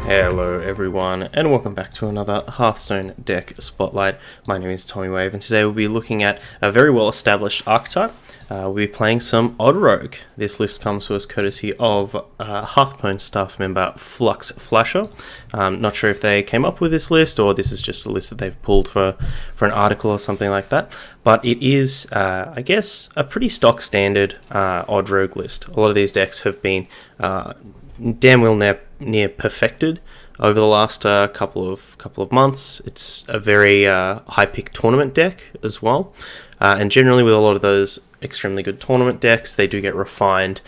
Hello everyone, and welcome back to another Hearthstone deck spotlight. My name is Tommy Wave, and today we'll be looking at a very well established archetype. We'll be playing some Odd Rogue. This list comes to us courtesy of Hearthstone staff member Fluxflashor. Not sure if they came up with this list or this is just a list that they've pulled for an article or something like that. But it is, I guess, a pretty stock standard Odd Rogue list. A lot of these decks have been damn well near perfected over the last couple of months. It's a very high pick tournament deck as well, and generally with a lot of those extremely good tournament decks, they do get refined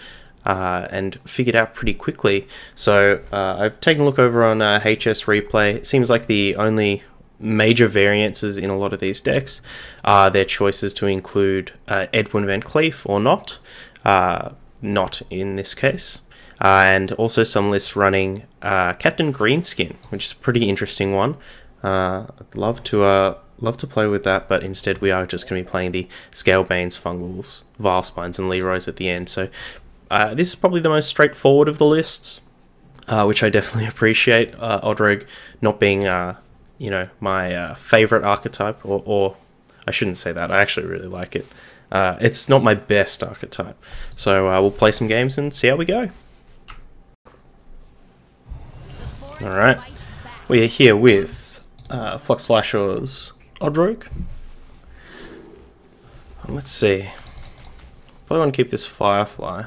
and figured out pretty quickly. So I've taken a look over on HS Replay. It seems like the only major variances in a lot of these decks are their choices to include Edwin Van Cleef or not. Not in this case. And also some lists running Captain Greenskin, which is a pretty interesting one. I'd love to play with that, but instead we are just going to be playing the Scalebanes, Fungals, Vilespines, and Leroys at the end. So this is probably the most straightforward of the lists, which I definitely appreciate. Odd Rogue not being, my favorite archetype, or I shouldn't say that. I actually really like it. It's not my best archetype. So we'll play some games and see how we go. Alright, we are here with Fluxflashor's Odd Rogue. Let's see. Probably want to keep this Firefly.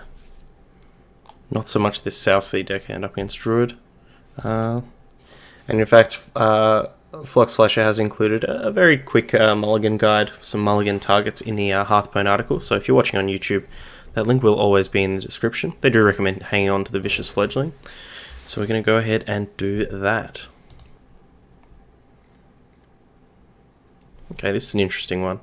Not so much this Southsea deck end up against Druid. And in fact, Fluxflashor has included a very quick mulligan guide, some mulligan targets in the Hearthstone article. So if you're watching on YouTube, that link will always be in the description. They do recommend hanging on to the Vicious Fledgling. So we're going to go ahead and do that. Okay, this is an interesting one.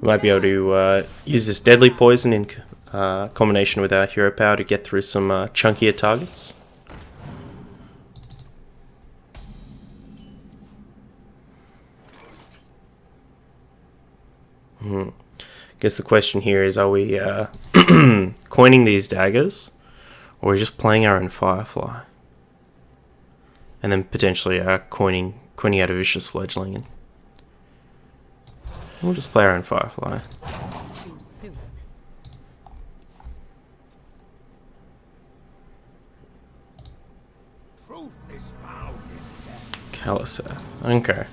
We might be able to use this Deadly Poison in combination with our Hero Power to get through some chunkier targets. Guess the question here is, are we coining these daggers, or are we just playing our own Firefly? And then potentially coining out a Vicious Fledgling. And we'll just play our own Firefly. Caliseth. Okay.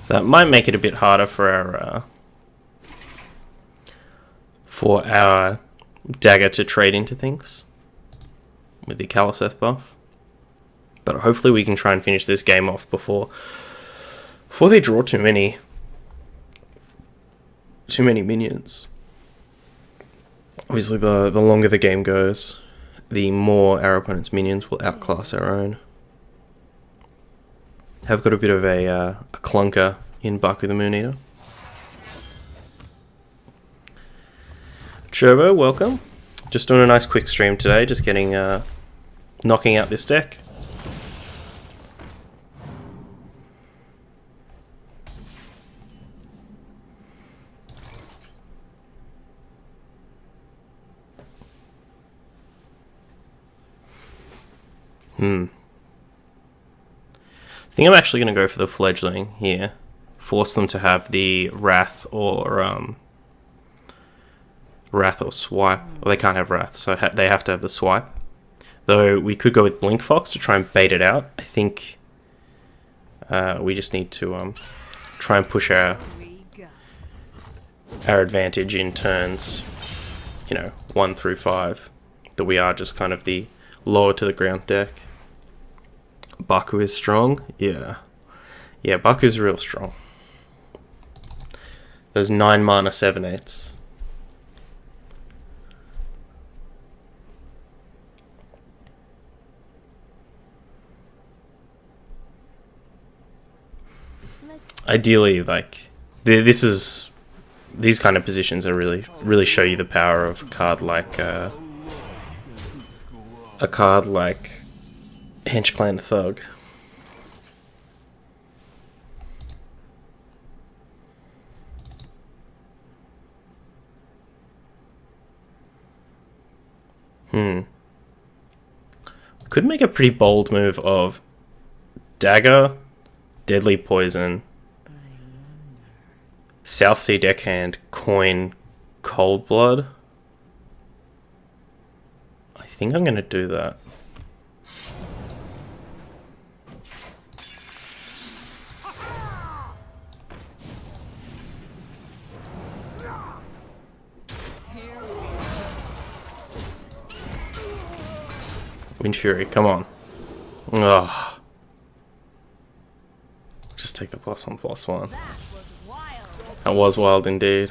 So that might make it a bit harder for our dagger to trade into things with the Caliseth buff. But hopefully we can try and finish this game off before they draw too many minions. Obviously the longer the game goes, the more our opponent's minions will outclass our own. Have got a bit of a clunker in Baku the Moon Eater. Turbo, welcome. Just doing a nice quick stream today, just getting knocking out this deck. I think I'm actually going to go for the Fledgling here. Force them to have the Wrath or Swipe. Well, they can't have Wrath, so they have to have the Swipe. Though we could go with Blink Fox to try and bait it out. I think we just need to try and push our advantage in turns, 1 through 5. That we are just kind of the lower to the ground deck. Baku is strong? Yeah, Baku's real strong. Those 9 mana 7/8s. Ideally, like these kind of positions are really show you the power of a card like Hench Clan Thug. Could make a pretty bold move of Dagger, Deadly Poison, South Sea Deckhand, Coin, Cold Blood. I think I'm going to do that. Wind Fury, come on. Ugh. Just take the +1/+1. That was wild indeed.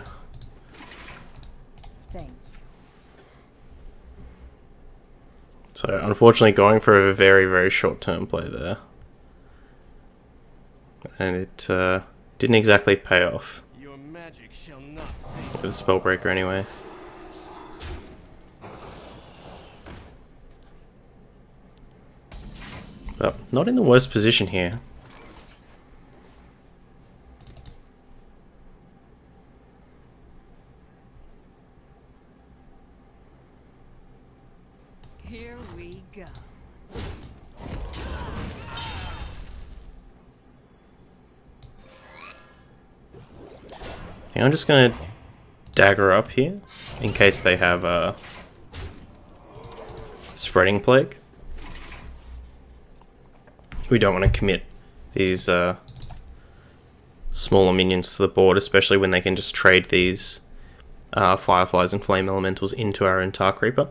So unfortunately going for a very, very short term play there. And it didn't exactly pay off. Your magic shall not save. With a Spellbreaker anyway. But not in the worst position here. Here we go. Okay, I'm just gonna dagger up here in case they have a Spreading Plague. We don't want to commit these smaller minions to the board, especially when they can just trade these Fireflies and Flame Elementals into our own Tar Creeper.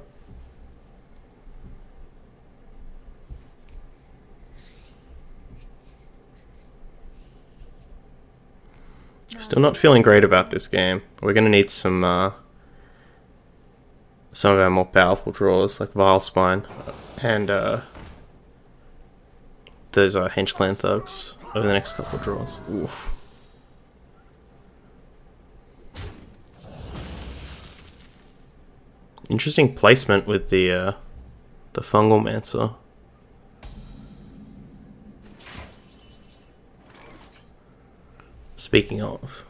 Still not feeling great about this game. We're going to need some of our more powerful draws, like Vile Spine and those Hench Clan Thugs over the next couple of draws. Oof. Interesting placement with the Fungal Mancer. Speaking of,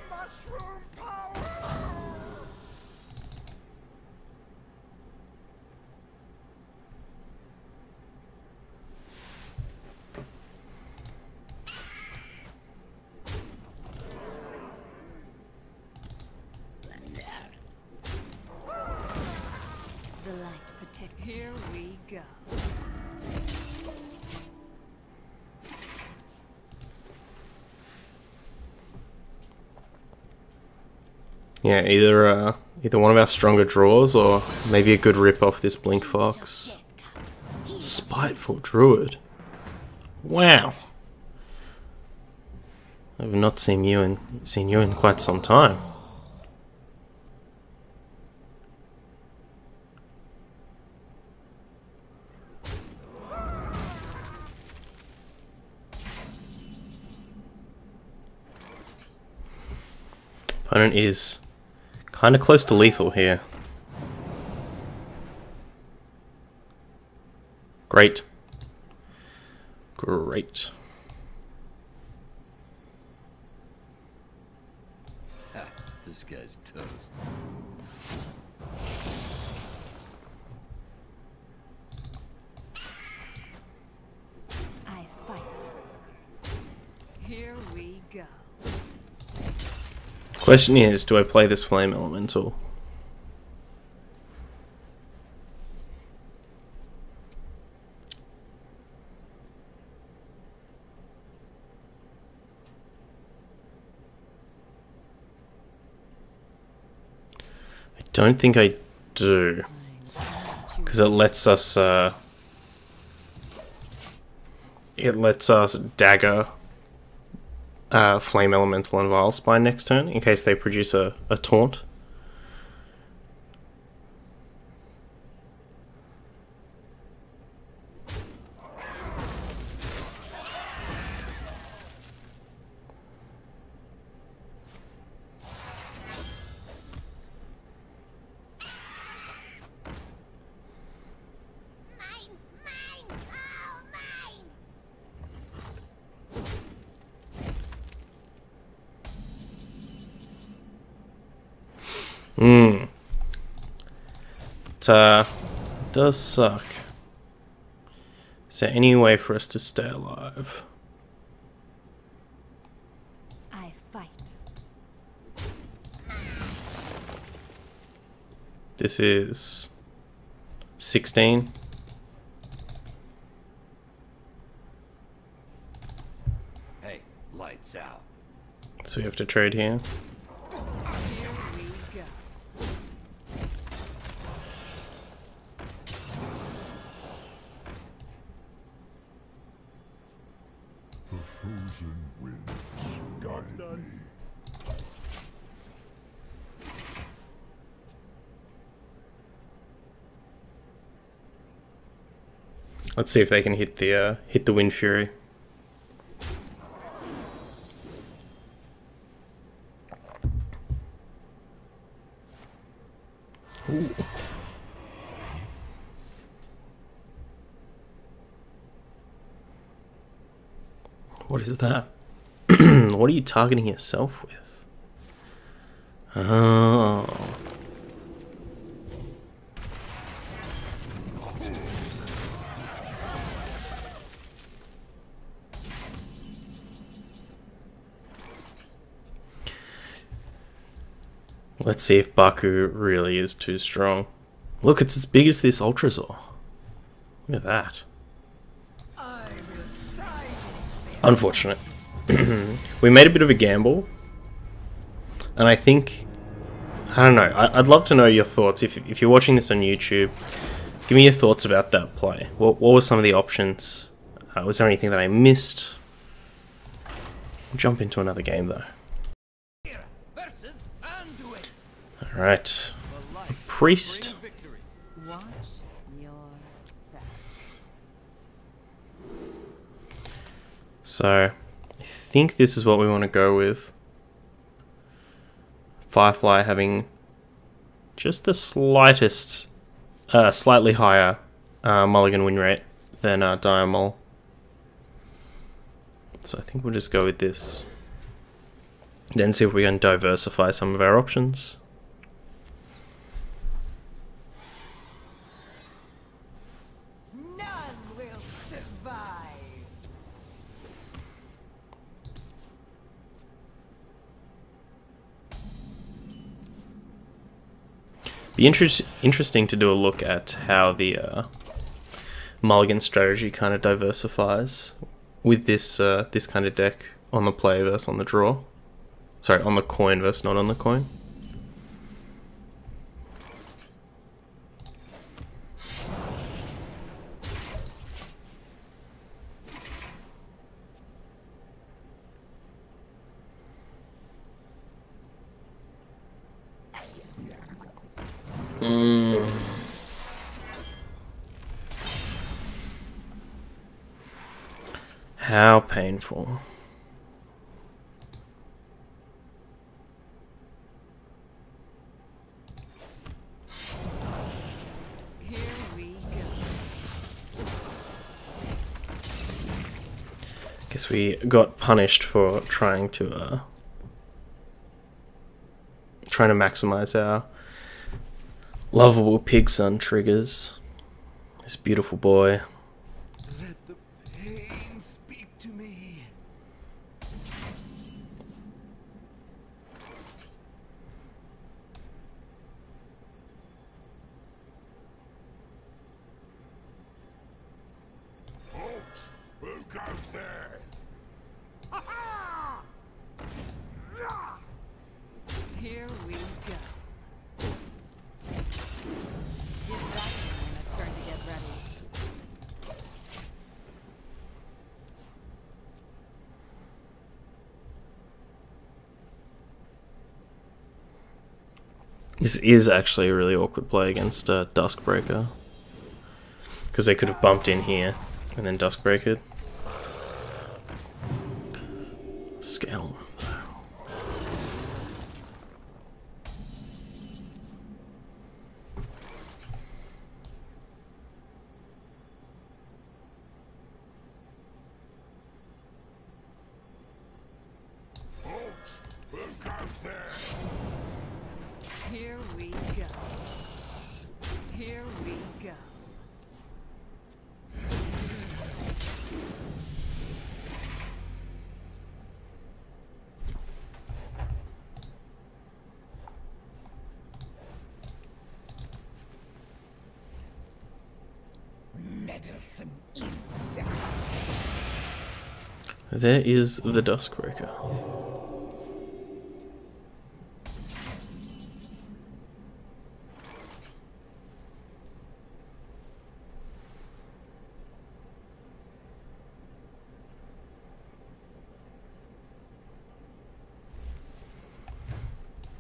Mushroom power. The light protects. Here we go. yeah, either one of our stronger draws or maybe a good rip off this Blink Fox. Spiteful Druid. Wow. I've not seen you in quite some time. Opponent is kind of close to lethal here. Great. Great. Ha, this guy's toast. I fight. Here we go. Question is, do I play this Flame Elemental? I don't think I do, because it lets us dagger Flame Elemental and Vile Spine next turn in case they produce a taunt. It does suck. Is there any way for us to stay alive? I fight. This is 16. Hey, lights out. So we have to trade here. Here we go. The frozen winds guide me. Let's see if they can hit the Wind Fury. Ooh. What is that? What are you targeting yourself with? Oh. Let's see if Baku really is too strong. Look, it's as big as this Ultrazor. Look at that. Unfortunate. We made a bit of a gamble. And I think... I don't know. I'd love to know your thoughts. If you're watching this on YouTube, give me your thoughts about that play. What were some of the options? Was there anything that I missed? We'll jump into another game, though. Alright. Priest. Watch your back. So, I think this is what we want to go with. Firefly having just the slightest, slightly higher mulligan win rate than Diamol. So I think we'll just go with this. Then see if we can diversify some of our options. None will survive. Be interesting to do a look at how the mulligan strategy kind of diversifies with this this kind of deck on the play versus on the draw. Sorry, on the coin versus not on the coin. How painful. Here we go. Guess we got punished for trying to maximize our lovable pig son triggers. This beautiful boy. Let the pain speak to me. Folks, who goes there? Here we go. Give that one a turn to get ready. This is actually a really awkward play against Duskbreaker. Because they could have bumped in here and then Duskbreakered. Scale. Folks, who goes there? Here we go. Here we go. Meddlesome insects. There is the Duskbreaker.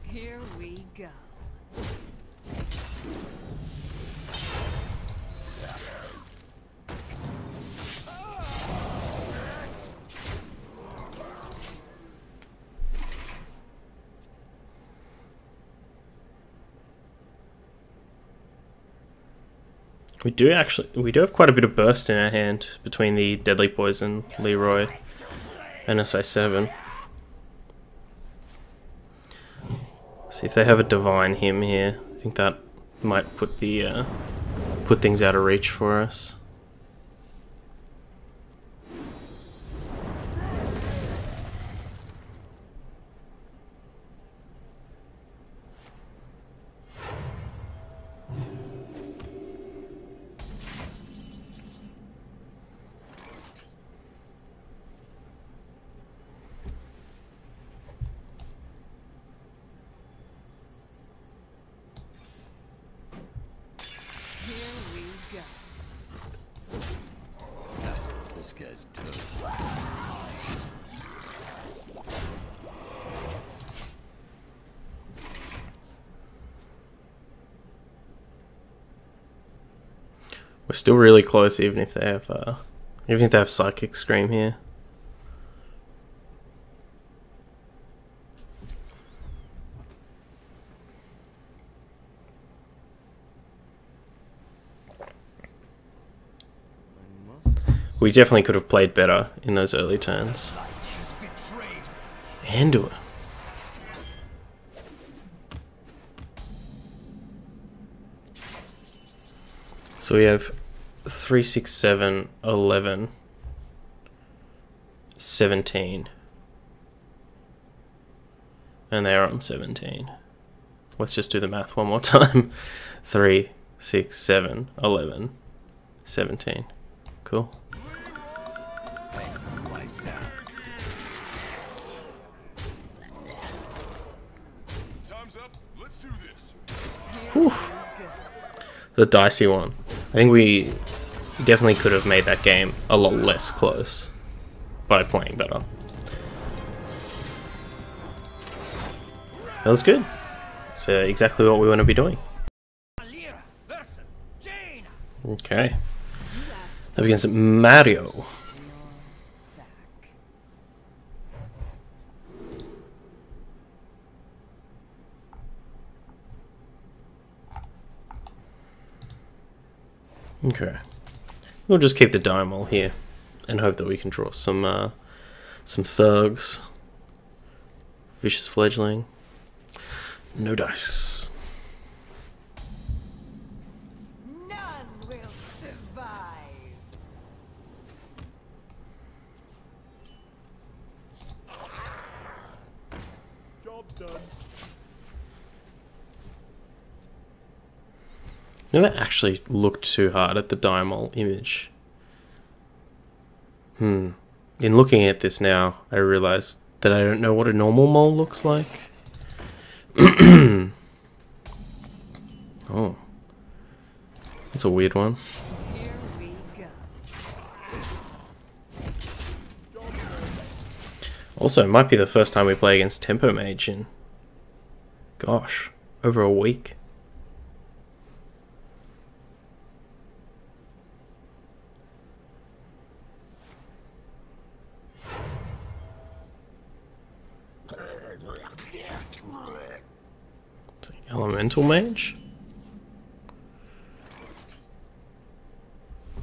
Here we go. We do have quite a bit of burst in our hand between the Deadly Poison, Leroy, and SI7. See if they have a Divine Hymn here. I think that might put the put things out of reach for us. This guy's toast. We're still really close, even if they have Psychic Scream here. We definitely could have played better in those early turns. And do it. So we have 3, 6, 7, 11, 17. And they are on 17. Let's just do the math one more time. 3, 6, 7, 11, 17. Cool. Whew. The dicey one. I think we definitely could have made that game a lot less close by playing better. That was good. It's exactly what we want to be doing. Okay. Up against Mario. Okay, we'll just keep the Diamol here and hope that we can draw some thugs. Vicious Fledgling. No dice. None will survive. Job done. Never actually looked too hard at the Diamol image. In looking at this now, I realized that I don't know what a normal mole looks like. Oh. That's a weird one. Here we go. Also, it might be the first time we play against Tempo Mage in, gosh, over a week. Elemental Mage?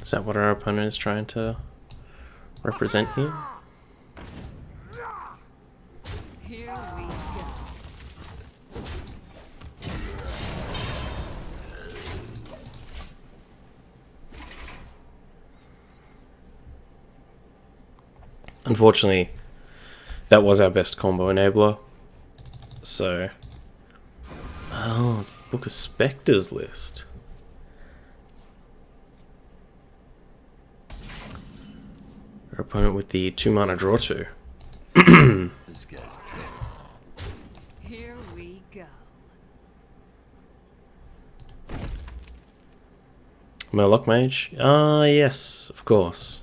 Is that what our opponent is trying to represent here? Here we go. Unfortunately, that was our best combo enabler. So, oh, it's Book of Spectres list. Our opponent with the 2 mana draw 2. This guy's text. Here we go. Murloc Mage? Yes, of course.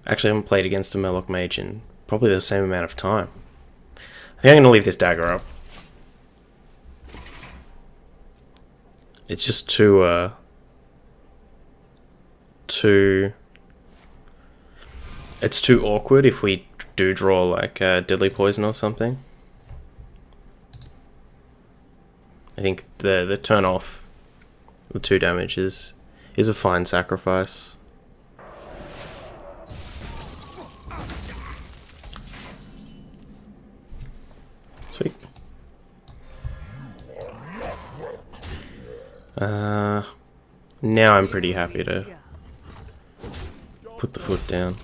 Actually, I haven't played against a Murloc Mage in probably the same amount of time. I think I'm going to leave this dagger up. It's just too it's too awkward if we do draw like Deadly Poison or something. I think the turn off with 2 damage is a fine sacrifice. Sweet. Now I'm pretty happy to put the foot down.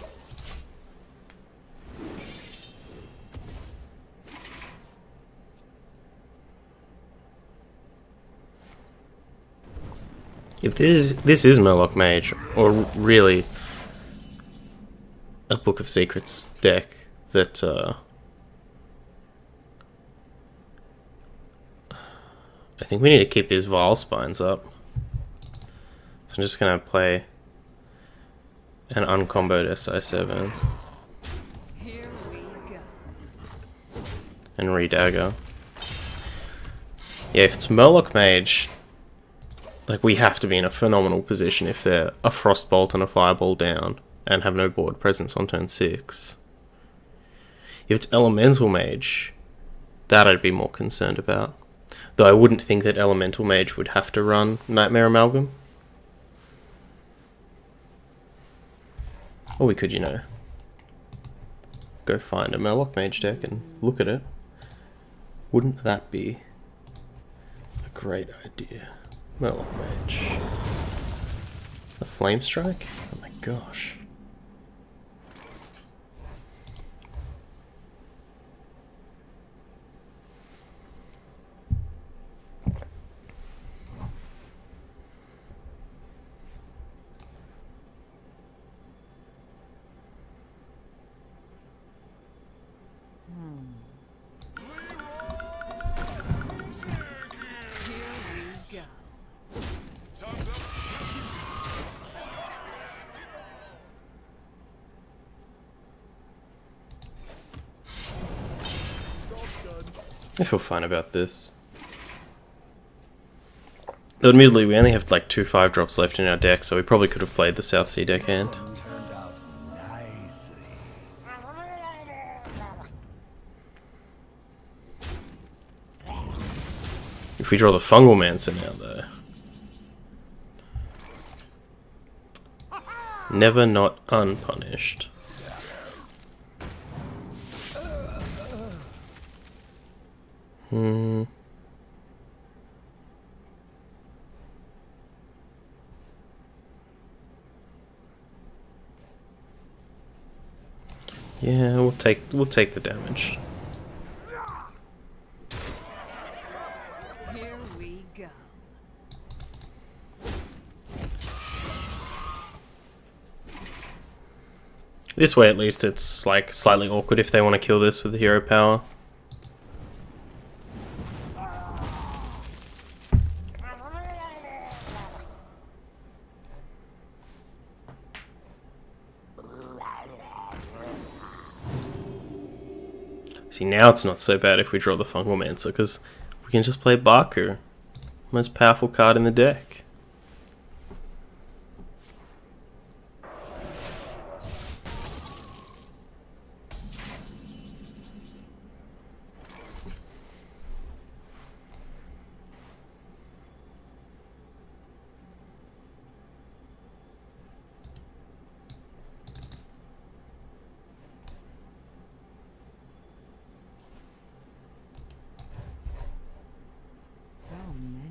If this is Murloc Mage, or really a Book of Secrets deck that I think we need to keep these Vile Spines up. So I'm just gonna play an uncomboed SI7 Here we go. and redagger. Yeah, if it's Murloc Mage, like, we have to be in a phenomenal position if they're a Frostbolt and a Fireball down and have no board presence on turn 6. If it's Elemental Mage, that I'd be more concerned about. Though I wouldn't think that Elemental Mage would have to run Nightmare Amalgam. Or we could, you know, go find a Murloc Mage deck and look at it. Wouldn't that be a great idea? Murloc Mage. A Flame Strike? Oh my gosh. Here we go. Time's up. I feel fine about this. Though admittedly, we only have like 2 5-drops left in our deck, so we probably could have played the South Sea deckhand. Turned out nicely. If we draw the Fungal Mancer now, though. Never not unpunished. Yeah, we'll take the damage. Here we go. This way, at least, it's like slightly awkward if they want to kill this with the hero power. See, now it's not so bad if we draw the Fungal Mancer, because we can just play Baku, most powerful card in the deck. So many.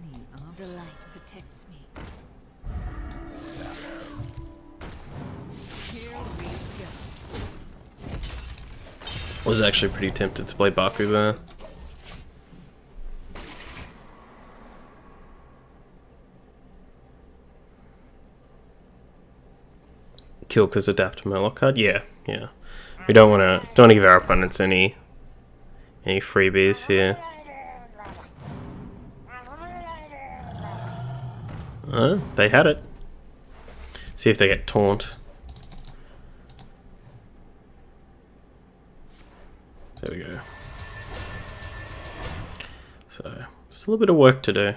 The light protects Was actually pretty tempted to play Baku there. Kill because adapt Murloc card? Yeah, yeah. We don't wanna give our opponents any freebies here. They had it. See if they get taunt. There we go. So, just a little bit of work to do.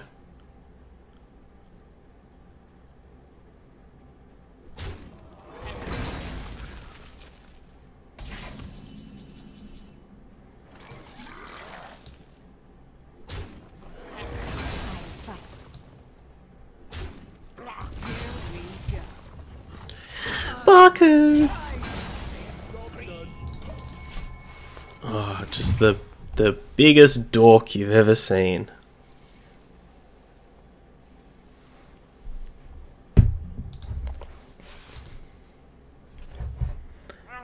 Baku! Oh, just the biggest dork you've ever seen.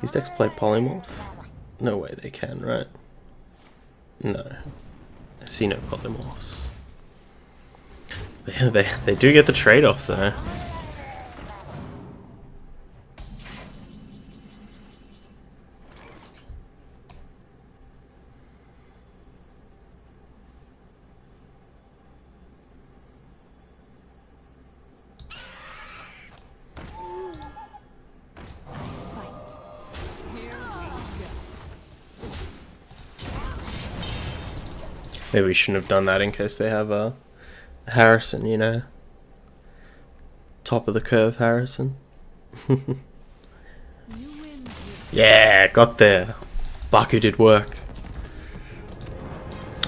These decks play polymorph? No way they can, right? No. I see no polymorphs. They do get the trade-off though. Maybe we shouldn't have done that in case they have a Harrison, you know. Top of the curve Harrison. Yeah, got there. Baku did work.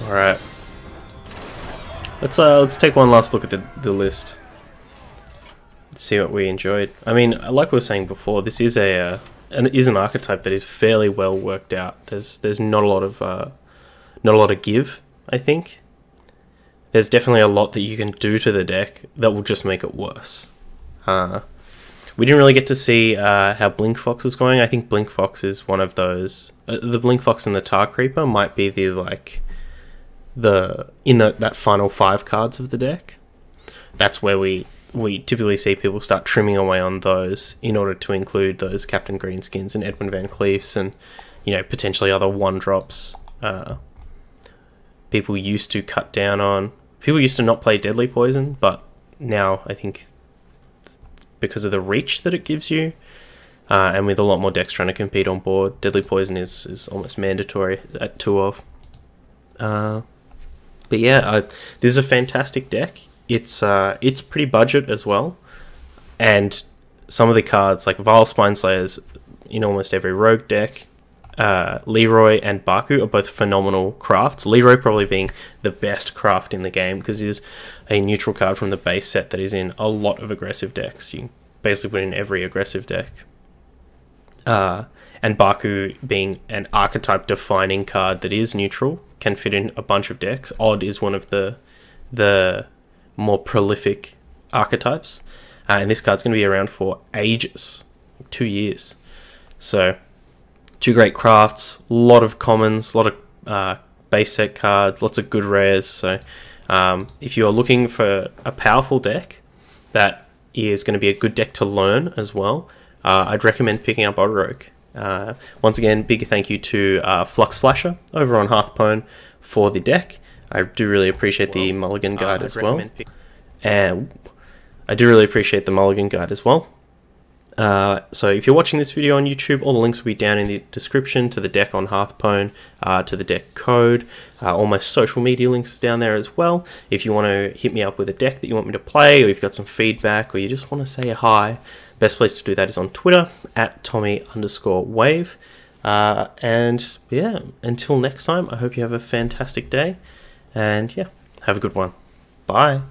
Alright. Let's take one last look at the list. Let's see what we enjoyed. I mean, like we were saying before, this is an archetype that is fairly well worked out. There's not a lot of give, I think. There's definitely a lot that you can do to the deck that will just make it worse. We didn't really get to see how Blink Fox was going. I think Blink Fox is one of those. The Blink Fox and the Tar Creeper might be that final 5 cards of the deck. That's where we typically see people start trimming away on those in order to include those Captain Greenskins and Edwin Van Cleefs and, you know, potentially other 1-drops. People used to cut down on. People used to not play Deadly Poison, but now I think because of the reach that it gives you, and with a lot more decks trying to compete on board, Deadly Poison is almost mandatory at 2-of. But yeah, this is a fantastic deck. It's pretty budget as well, and some of the cards like Vile Spineslayers in almost every rogue deck. Leroy and Baku are both phenomenal crafts. Leroy probably being the best craft in the game because it is a neutral card from the base set that is in a lot of aggressive decks. You can basically put in every aggressive deck. And Baku being an archetype defining card that is neutral, can fit in a bunch of decks. Odd is one of the more prolific archetypes. And this card's going to be around for ages. 2 years. So 2 great crafts, a lot of commons, a lot of base set cards, lots of good rares. So if you're looking for a powerful deck that is going to be a good deck to learn as well, I'd recommend picking up Odorogue. Once again, big thank you to Fluxflashor over on Hearthstone for the deck. I do really appreciate the Mulligan guide as well. And I do really appreciate the Mulligan guide as well. So if you're watching this video on YouTube, all the links will be down in the description to the deck on Hearthstone, to the deck code, all my social media links down there as well. If you want to hit me up with a deck that you want me to play, or you've got some feedback, or you just want to say hi, best place to do that is on Twitter, at Tommy_Wave. And yeah, until next time, I hope you have a fantastic day, and yeah, have a good one. Bye.